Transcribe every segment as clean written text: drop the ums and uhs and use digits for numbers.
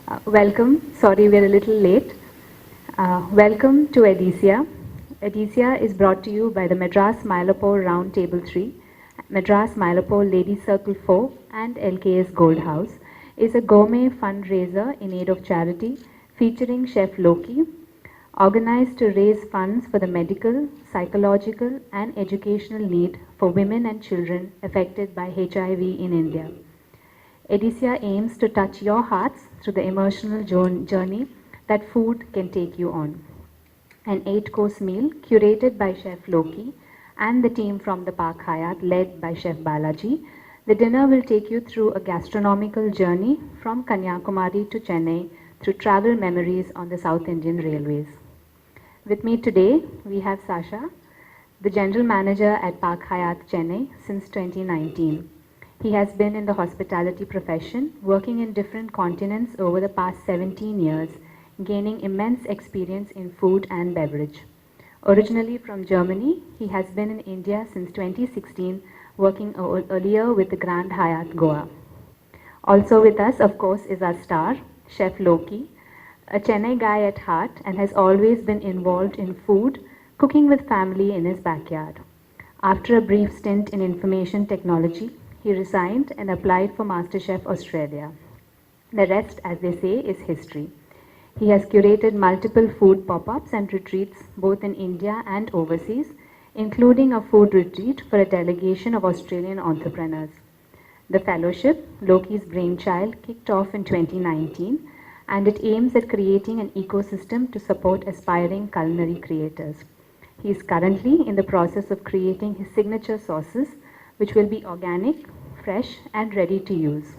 Welcome. Sorry, we're a little late. Welcome to Edisia. Edisia is brought to you by the Madras Mylapore Round Table 3, Madras Mylapore Ladies Circle 4, and LKS Gold House. Is a gourmet fundraiser in aid of charity featuring Chef Loki, organized to raise funds for the medical, psychological, and educational need for women and children affected by HIV in India. Edisia aims to touch your hearts through the emotional journey that food can take you on. An 8-course meal curated by Chef Loki and the team from the Park Hyatt led by Chef Balaji. The dinner will take you through a gastronomical journey from Kanyakumari to Chennai through travel memories on the South Indian Railways. With me today, we have Sasha, the General Manager at Park Hyatt Chennai since 2019. He has been in the hospitality profession, working in different continents over the past 17 years, gaining immense experience in food and beverage. Originally from Germany, he has been in India since 2016, working earlier with the Grand Hyatt Goa. Also with us, of course, is our star, Chef Loki, a Chennai guy at heart and has always been involved in food, cooking with family in his backyard. After a brief stint in information technology, he resigned and applied for MasterChef Australia. The rest, as they say, is history. He has curated multiple food pop-ups and retreats both in India and overseas, including a food retreat for a delegation of Australian entrepreneurs. The fellowship, Loki's brainchild, kicked off in 2019, and it aims at creating an ecosystem to support aspiring culinary creators. He is currently in the process of creating his signature sauces, which will be organic, fresh, and ready to use.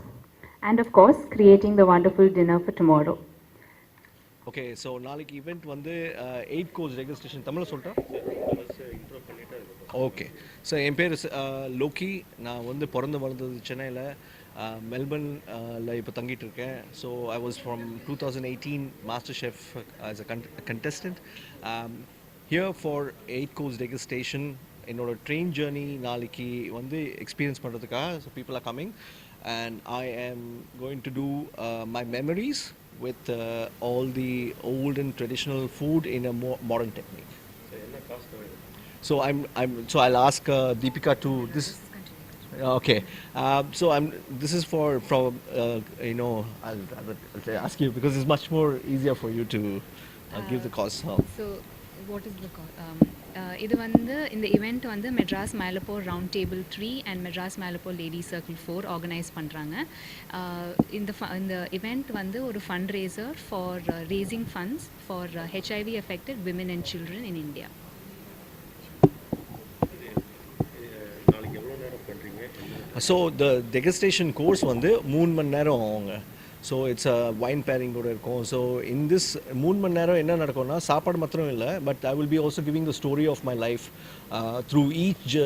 And of course, creating the wonderful dinner for tomorrow. Okay, so நாளைக்கு event வந்து 8 course registration தமிழ்ல சொல்றேன். Okay, so என் பேர் Loki. நான் வந்து பிறந்து வளர்ந்தது சென்னையில், மெல்பர்னில் இப்போ தங்கிட்டு இருக்கேன். So I was from 2018 master chef as a contestant here for 8 course registration. என்னோட ட்ரெயின் ஜேர்னி நாளைக்கு வந்து எக்ஸ்பீரியன்ஸ் பண்ணுறதுக்காக so people are coming and I am going to do my memories with all the old and traditional food in a more modern technique. So I'll ask Deepika to this. Okay, so this is from I'll ask you because it's much more easier for you to give the cost. So what is the cost? இது வந்து இந்த event வந்து Madras Mylapore round table 3 and Madras Mylapore ladies circle 4 organise பண்ணுறாங்க. இந்த event வந்து ஒரு fund raiser for raising funds for HIV affected women and children in India. So the degustation course வந்து 3 மணி நேரம் அவங்க. ஸோ இட்ஸ் அ வைன் பேரிங்கோட இருக்கும். ஸோ இன் திஸ் 3 மணி நேரம் என்ன நடக்கும்னா சாப்பாடு மாத்திரம் இல்லை, but I will be also giving the story of my life through each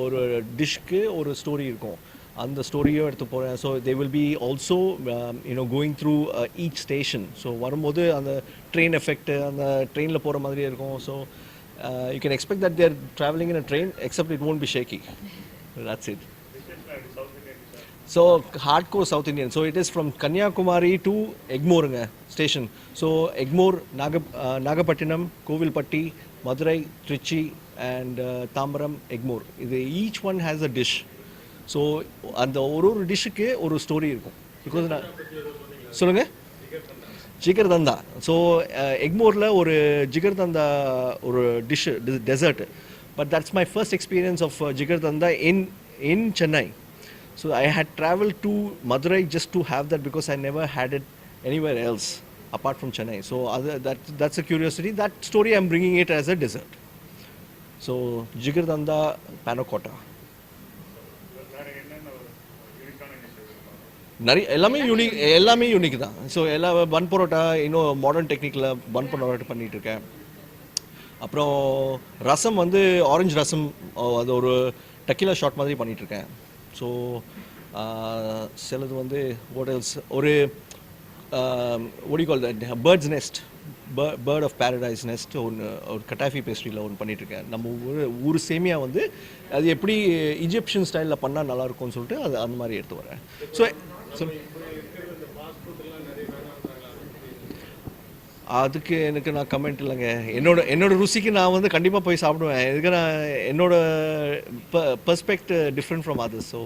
ஒரு டிஷ்க்கு ஒரு ஸ்டோரி இருக்கும். அந்த ஸ்டோரியும் எடுத்து போகிறேன். So they will be also going through each station. So வரும்போது அந்த ட்ரெயின் எஃபெக்ட் அந்த ட்ரெயினில் போகிற மாதிரி இருக்கும். So you can expect that they're travelling in a train except it won't be shaky. That's it. So hardcore South Indian. So it is from Kanyakumari to Egmore station. So Egmore, Nagapattinam, Kovilpatti, Madurai, Trichy, and Tambaram, Egmore. Each one has a dish. So and the oru dish ke oru story irukum. Because solunga jigardanda. So Egmore la oru jigardanda oru dish dessert. But that's my first experience of jigardanda in Chennai. So I had traveled to Madurai just to have that because I never had it anywhere else apart from Chennai. So that's a curiosity. That story I'm bringing it as a dessert. So jigardanda panna cotta. எல்லாமே unique தான். So எல்லா பன் பரோட்டா இன்னும் modern டெக்னிக்கில் பன் பரோட்டா பண்ணிகிட்டு இருக்கேன். அப்புறம் ரசம் வந்து orange ரசம், அது ஒரு டக்கிலா ஷாட் மாதிரி பண்ணிகிட்ருக்கேன். ஸோ சிலது வந்து ஹோட்டல்ஸ் ஒரு what do you call that, bird's nest, bird of paradise nest ஒன்று ஒரு கட்டாஃபி பேஸ்ட்ரியில் ஒன்று பண்ணிகிட்ருக்கேன். நம்ம ஊர் சேமியா வந்து அது எப்படி இஜிப்ஷியன் ஸ்டைலில் பண்ணால் நல்லாயிருக்கும்னு சொல்லிட்டு அது அந்த மாதிரி எடுத்து வரேன். ஸோ அதுக்கு எனக்கு நான் கமெண்ட் இல்லைங்க. என்னோட ருசிக்கு நான் வந்து கண்டிப்பாக போய் சாப்பிடுவேன். இதுக்கு நான் என்னோட perspective different from others. So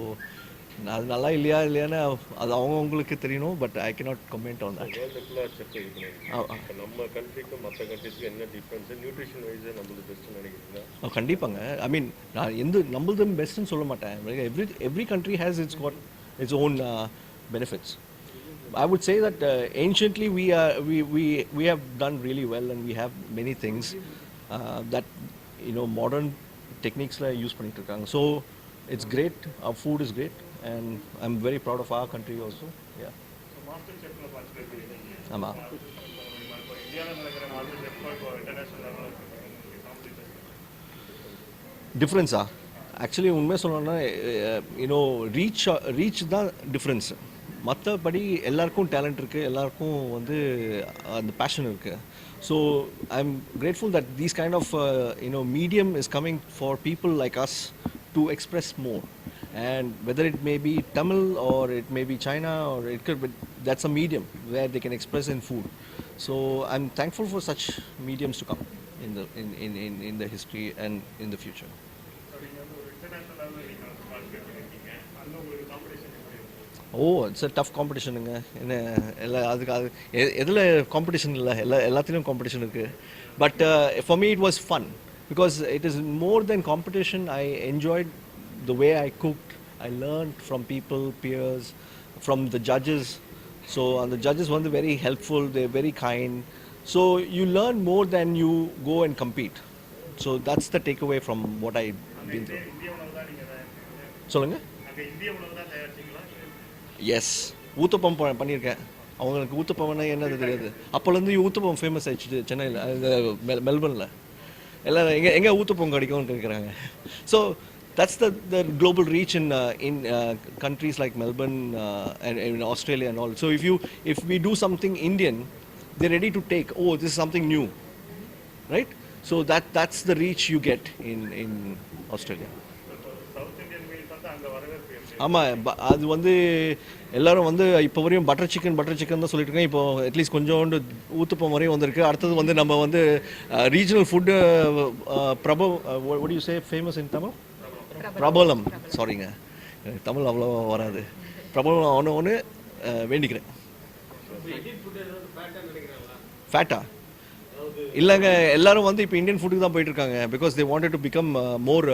அது நல்லா இல்லையான்னு அது அவங்களுக்கு தெரியணும். But I cannot comment on that. வேர்ல்டுக்குள்ள செஃப் இது பண்ணிருக்கீங்க. இப்போ நம்ம கண்ட்ரிக்கும் மற்ற கண்ட்ரிஸ்க்கும் என்ன டிஃப்ரென்ஸ்? நியூட்ரிஷன் வைஸ் நம்மளுக்கு பெஸ்ட்னு நினைக்கிறீங்களா? கண்டிப்பாங்க. ஐ மீன் நான் நம்மளது பெஸ்ட்னு சொல்ல மாட்டேன். Every country has its own benefits. I would say that anciently we have done really well, and we have many things that modern techniques la use பண்ணிட்டு இருக்காங்க. So it's great. Our food is great, and I'm very proud of our country also. Yeah. So master செஃப்ல participate பண்ணிருக்கீங்க. ஆமா. இப்போ இந்தியால நடக்கிற master chef இப்போ international லெவல்ல காம்படிஷன் டிஃப்ரென்ஸா? ஆக்சுவலி உண்மையாக சொல்லணும்னா ரீச் தான் டிஃப்ரென்ஸ். மற்றபடி எல்லாருக்கும் டேலண்ட் இருக்குது, எல்லாருக்கும் வந்து அந்த பேஷன் இருக்குது. So I am grateful that these kind of medium is coming for people like us to express more. And whether it may be Tamil or it may be China or it could be, that's a medium where they can express in food. So I'm thankful for such mediums to come in the history and in the future. Oh it's a டஃப் காம்படிஷனுங்க. என்ன எல்லாம் அதுக்கு எதில் competition இல்லை, எல்லாத்துலேயும் competition இருக்குது. But for me it was fun because it is more than competition. I enjoyed the way I cooked. I learned from people, peers, from the judges. So and the judges were very helpful, they're very kind. So you learn more than you go and compete. So that's the takeaway from what I've been through. சொல்லுங்க. S, uttapam பண்ணியிருக்கேன். அவங்களுக்கு ஊத்தப்பம்னா என்னது தெரியாது. அப்போலேருந்து uttapam famous ஆயிடுச்சு சென்னையில், மெல்பர்னில். எல்லோரும் எங்கே ஊத்தப்பம் கிடைக்கும்னு கேட்குறாங்க. So that's the global reach in countries like Melbourne and in Australia and all. So if we do something Indian, they're ready to take. Oh, this is something new, right? So that's the reach you get in Australia. South Indian meal பார்த்தா அங்கே வரவேற்பு. ஆமாம், அது வந்து எல்லோரும் வந்து இப்போ வரையும் பட்டர் சிக்கன் தான் சொல்லிட்டு இருக்காங்க. இப்போ அட்லீஸ்ட் கொஞ்சோண்டு ஊத்துப்பம் வரையும் வந்திருக்கு. அடுத்தது வந்து நம்ம வந்து regional food what do you say famous in Tamil? பிரபலம். சாரிங்க, தமிழ் அவ்வளோவா வராது. பிரபலம் ஒன்று வேண்டிக்கிறேன். ஃபேட்டா இல்லைங்க, எல்லாரும் வந்து இப்போ இந்தியன் ஃபுட்டுக்கு தான் போயிட்டு இருக்காங்க. Because they wanted to become more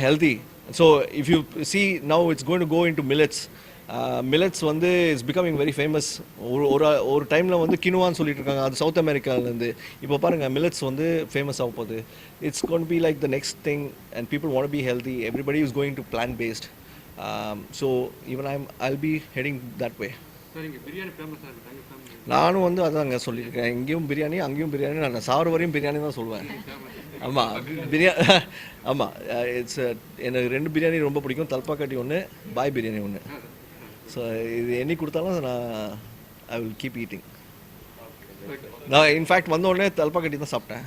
healthy. So if you see now it's going to go into millets. Millets வந்து இட்ஸ் பிகமிங் வெரி ஃபேமஸ். ஒரு டைமில் வந்து கினுவான்னு சொல்லிட்டு இருக்காங்க, அது சவுத் அமெரிக்காவிலேருந்து. இப்போ பாருங்கள், மில்லட்ஸ் வந்து ஃபேமஸ் ஆக போகுது. It's gonna be like the next thing and people want be healthy. Everybody is going to plan paste. So even I'll be heading that way. நானும் வந்து அதாங்க சொல்லியிருக்கேன், இங்கேயும் பிரியாணி அங்கேயும் பிரியாணி. நான் சாறு வரையும் பிரியாணி தான் சொல்லுவேன். ஆமாம், ஆமாம். இட்ஸ் எனக்கு 2 பிரியாணி ரொம்ப பிடிக்கும். தல்பாக்கட்டி ஒன்று, பாய் பிரியாணி ஒன்று. ஸோ இது என்னி கொடுத்தாலும் நான் ஐ வில் கீப் ஈட்டிங். நான் இன்ஃபேக்ட் வந்த உடனே தல்பாக்கட்டி தான் சாப்பிட்டேன்.